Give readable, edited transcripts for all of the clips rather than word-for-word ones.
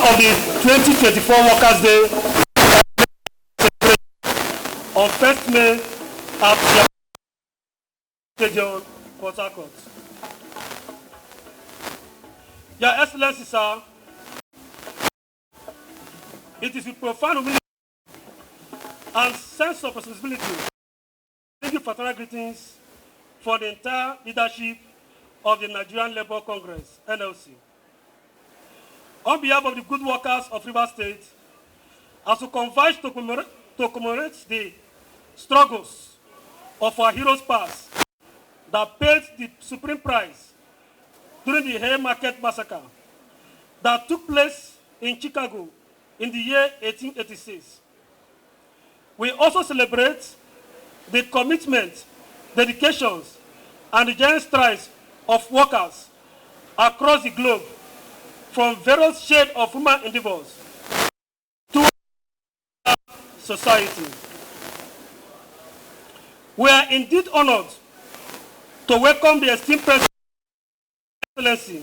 of the 2024 Workers' Day on 1st May at the Stadium, Port Harcourt. Your Excellency, sir, it is with profound humility and sense of responsibility thank you fraternal greetings for the entire leadership of the Nigerian Labour Congress, NLC. On behalf of the good workers of Rivers State, as we converge to commemorate the struggles of our heroes past that paid the supreme price during the Haymarket Massacre that took place in Chicago in the year 1886. We also celebrate the commitment, dedications, and the giant strides of workers across the globe from various shades of human endeavors to society. We are indeed honored to welcome the esteemed President of Excellency,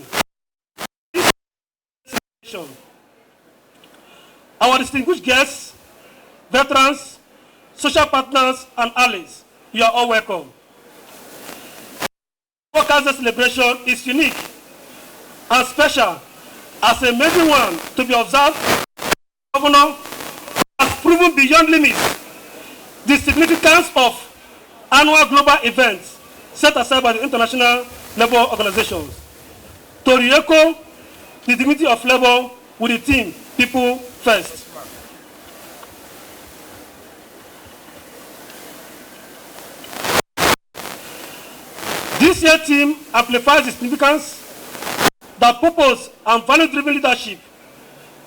our distinguished guests, veterans, social partners, and allies. You are all welcome. Workers' Day celebration is unique and special as a major one to be observed. The Governor has proven beyond limits the significance of annual global events set aside by the international labor organizations to re-echo the dignity of labor with the theme, people first. This year's theme amplifies the significance that purpose and value-driven leadership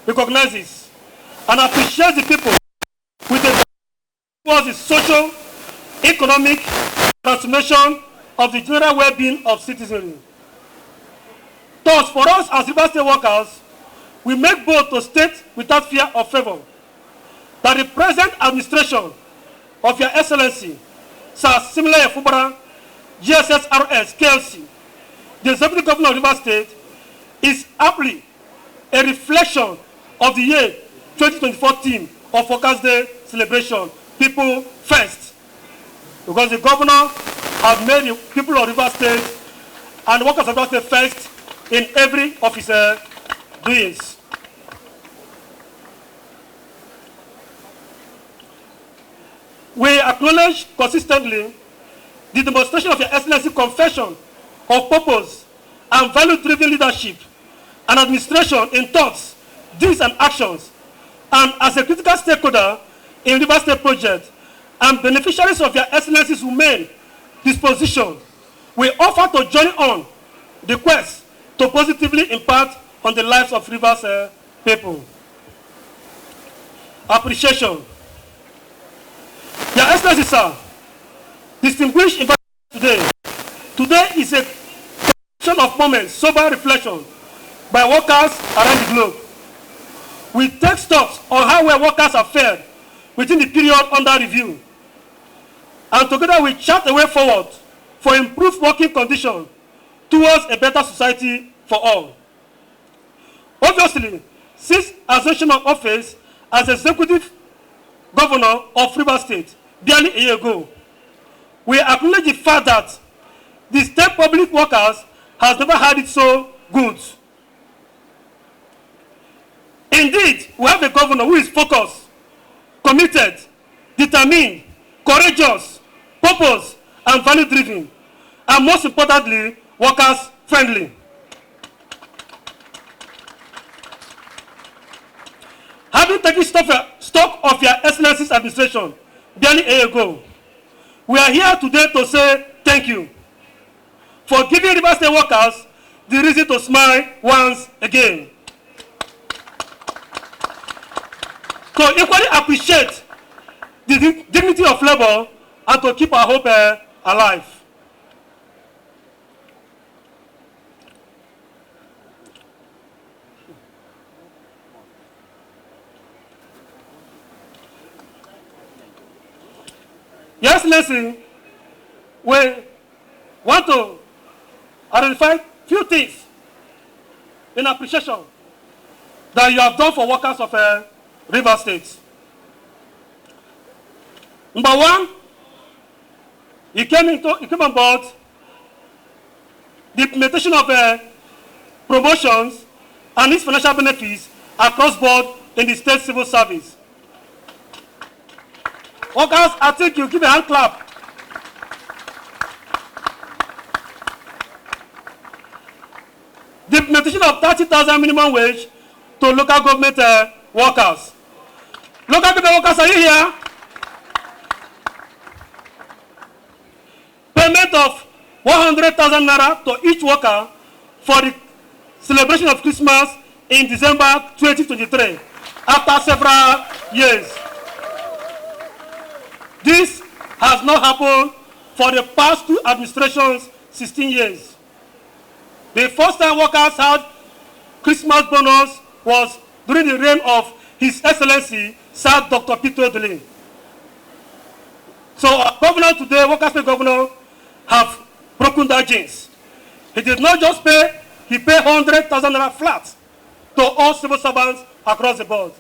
recognizes and appreciates the people with a towards the social, economic transformation of the general well-being of citizenry. Thus, for us as Rivers State workers, we make bold to state without fear or favor that the present administration of Your Excellency, Sir Similar Fubara, GSSRS, KLC, the Executive Governor of Rivers State, is aptly a reflection of the year 2024 theme of Workers' Day celebration, people first. Because the governor has made the people of Rivers State and the workers of Rivers State first in every of his doings. We acknowledge consistently the demonstration of Your Excellency confession of purpose and value-driven leadership and administration in thoughts, deeds, and actions, and as a critical stakeholder in Rivers State project and beneficiaries of Your Excellency's humane disposition, we offer to join on the quest to positively impact on the lives of Rivers people. Appreciation. Your Excellency, sir, distinguished investors today is a collection of moments, sober reflection by workers around the globe. We take stock on how well workers are fared within the period under review, and together we chart a way forward for improved working conditions towards a better society for all. Obviously, since assumption of office as Executive Governor of Rivers State barely a year ago, we acknowledge the fact that the state public workers has never had it so good. Indeed, we have a governor who is focused, committed, determined, courageous, purpose, and value-driven, and most importantly, workers-friendly. Having taken stock of Your Excellency's administration barely a year ago, we are here today to say thank you for giving Rivers State workers the reason to smile once again. To equally appreciate the dignity of labor and to keep our hope alive. Your Excellency, we want to identify few things in appreciation that you have done for workers of River State. Number one, he came on board the implementation of promotions and its financial benefits across board in the state civil service. Workers, I think you give a hand clap. The implementation of 30,000 minimum wage to local government workers. Local government workers, are you here? Payment of 100,000 naira to each worker for the celebration of Christmas in December 2023, after several years. This has not happened for the past two administrations, 16 years. The first time workers had Christmas bonus was during the reign of His Excellency, Sir Dr. Peter Odili. So our governor today, Workers State Governor, have broken that jinx. He did not just pay, he paid 100,000 naira flat to all civil servants across the board.